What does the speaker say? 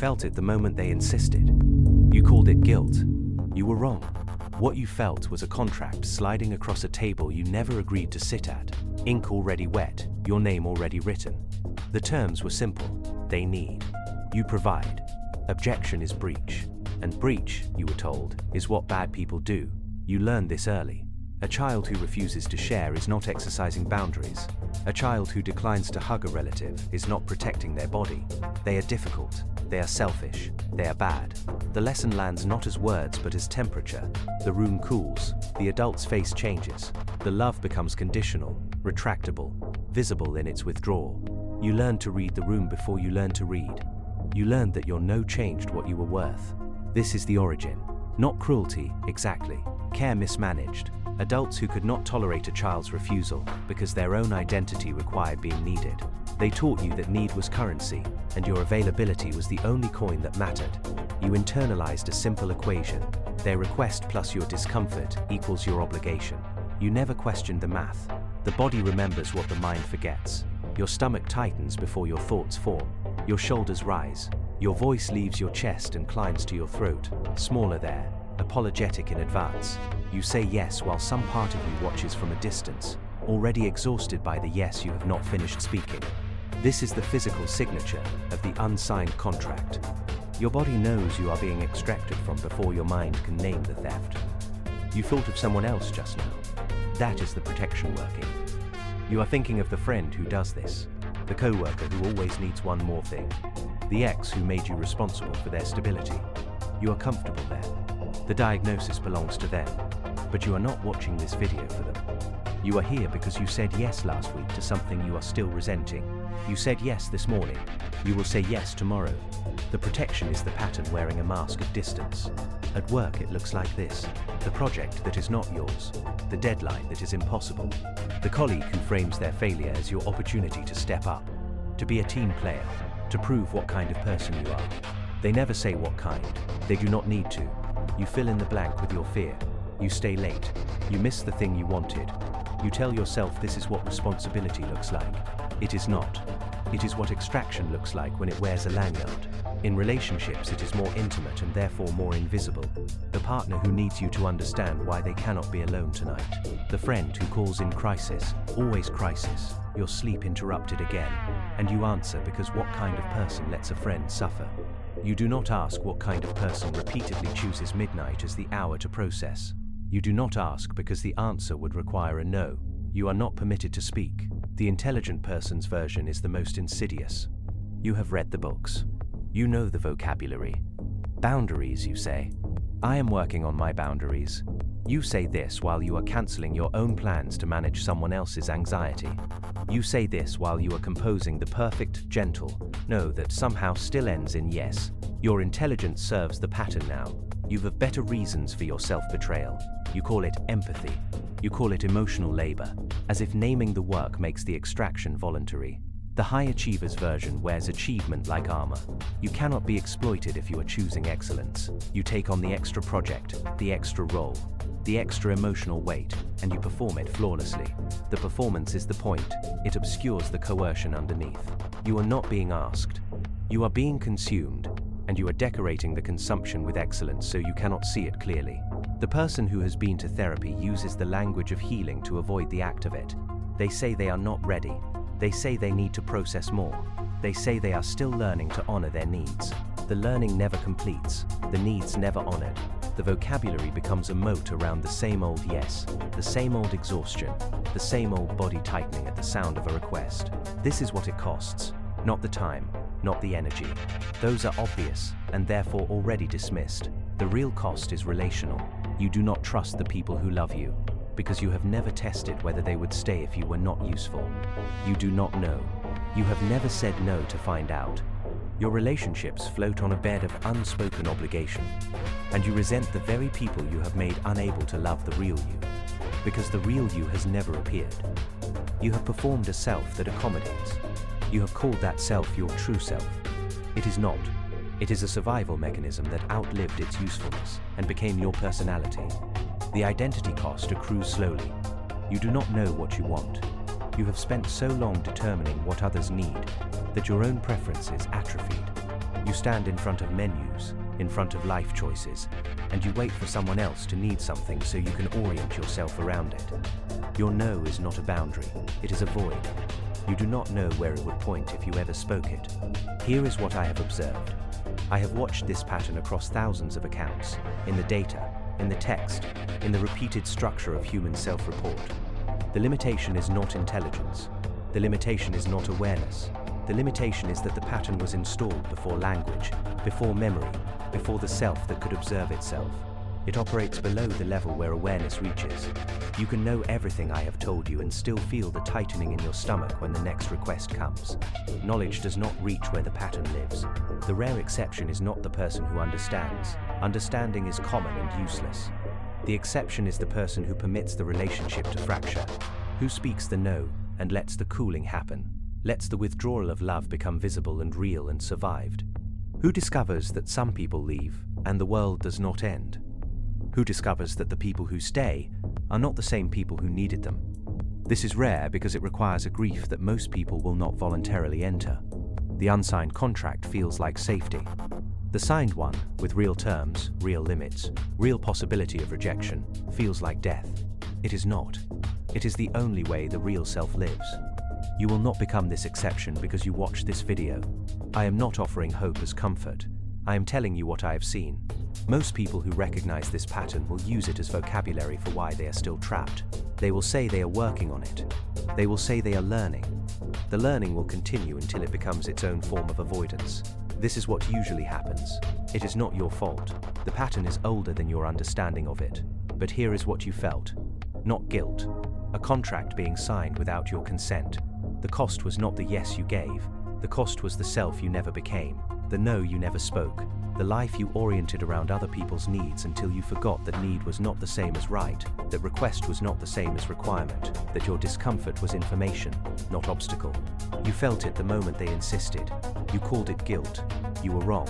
felt it the moment they insisted. You called it guilt. You were wrong. What you felt was a contract sliding across a table you never agreed to sit at, ink already wet, your name already written. The terms were simple. They need. You provide. Objection is breach. And breach, you were told, is what bad people do. You learned this early. A child who refuses to share is not exercising boundaries. A child who declines to hug a relative is not protecting their body. They are difficult. They are selfish. They are bad. The lesson lands not as words but as temperature. The room cools. The adult's face changes. The love becomes conditional, retractable, visible in its withdrawal. You learned to read the room before you learned to read. You learned that your no changed what you were worth. This is the origin. Not cruelty, exactly. Care mismanaged. Adults who could not tolerate a child's refusal because their own identity required being needed. They taught you that need was currency, and your availability was the only coin that mattered. You internalized a simple equation. Their request plus your discomfort equals your obligation. You never questioned the math. The body remembers what the mind forgets. Your stomach tightens before your thoughts form. Your shoulders rise. Your voice leaves your chest and climbs to your throat, smaller there, apologetic in advance. You say yes while some part of you watches from a distance, already exhausted by the yes you have not finished speaking. This is the physical signature of the unsigned contract. Your body knows you are being extracted from before your mind can name the theft. You thought of someone else just now. That is the protection working. You are thinking of the friend who does this, the co-worker who always needs one more thing, the ex who made you responsible for their stability. You are comfortable there. The diagnosis belongs to them, but you are not watching this video for them. You are here because you said yes last week to something you are still resenting. You said yes this morning. You will say yes tomorrow. The protection is the pattern wearing a mask of distance. At work it looks like this. The project that is not yours. The deadline that is impossible. The colleague who frames their failure as your opportunity to step up. To be a team player. To prove what kind of person you are. They never say what kind. They do not need to. You fill in the blank with your fear. You stay late. You miss the thing you wanted. You tell yourself this is what responsibility looks like. It is not. It is what extraction looks like when it wears a lanyard. In relationships, it is more intimate and therefore more invisible. The partner who needs you to understand why they cannot be alone tonight. The friend who calls in crisis, always crisis. Your sleep interrupted again, and you answer because what kind of person lets a friend suffer? You do not ask what kind of person repeatedly chooses midnight as the hour to process. You do not ask because the answer would require a no. You are not permitted to speak. The intelligent person's version is the most insidious. You have read the books. You know the vocabulary. Boundaries, you say. I am working on my boundaries. You say this while you are cancelling your own plans to manage someone else's anxiety. You say this while you are composing the perfect, gentle no that somehow still ends in yes. Your intelligence serves the pattern now. You have better reasons for your self-betrayal. You call it empathy. You call it emotional labor, as if naming the work makes the extraction voluntary. The high achiever's version wears achievement like armor. You cannot be exploited if you are choosing excellence. You take on the extra project, the extra role, the extra emotional weight, and you perform it flawlessly. The performance is the point. It obscures the coercion underneath. You are not being asked. You are being consumed, and you are decorating the consumption with excellence so you cannot see it clearly. The person who has been to therapy uses the language of healing to avoid the act of it. They say they are not ready. They say they need to process more. They say they are still learning to honor their needs. The learning never completes. The needs never honored. The vocabulary becomes a moat around the same old yes, the same old exhaustion, the same old body tightening at the sound of a request. This is what it costs. Not the time, not the energy. Those are obvious and therefore already dismissed. The real cost is relational. You do not trust the people who love you, because you have never tested whether they would stay if you were not useful. You do not know. You have never said no to find out. Your relationships float on a bed of unspoken obligation, and you resent the very people you have made unable to love the real you, because the real you has never appeared. You have performed a self that accommodates. You have called that self your true self. It is not. It is a survival mechanism that outlived its usefulness and became your personality. The identity cost accrues slowly. You do not know what you want. You have spent so long determining what others need that your own preferences atrophied. You stand in front of menus, in front of life choices, and you wait for someone else to need something so you can orient yourself around it. Your no is not a boundary, it is a void. You do not know where it would point if you ever spoke it. Here is what I have observed. I have watched this pattern across thousands of accounts, in the data, in the text, in the repeated structure of human self-report. The limitation is not intelligence. The limitation is not awareness. The limitation is that the pattern was installed before language, before memory, before the self that could observe itself. It operates below the level where awareness reaches. You can know everything I have told you and still feel the tightening in your stomach when the next request comes. Knowledge does not reach where the pattern lives. The rare exception is not the person who understands. Understanding is common and useless. The exception is the person who permits the relationship to fracture, who speaks the no and lets the cooling happen, lets the withdrawal of love become visible and real and survived. Who discovers that some people leave and the world does not end? Who discovers that the people who stay are not the same people who needed them? This is rare because it requires a grief that most people will not voluntarily enter. The unsigned contract feels like safety. The signed one, with real terms, real limits, real possibility of rejection, feels like death. It is not. It is the only way the real self lives. You will not become this exception because you watch this video. I am not offering hope as comfort. I am telling you what I have seen. Most people who recognize this pattern will use it as vocabulary for why they are still trapped. They will say they are working on it. They will say they are learning. The learning will continue until it becomes its own form of avoidance. This is what usually happens. It is not your fault. The pattern is older than your understanding of it. But here is what you felt. Not guilt. A contract being signed without your consent. The cost was not the yes you gave. The cost was the self you never became. The no you never spoke. The life you oriented around other people's needs until you forgot that need was not the same as right, that request was not the same as requirement, that your discomfort was information, not obstacle. You felt it the moment they insisted. You called it guilt. You were wrong.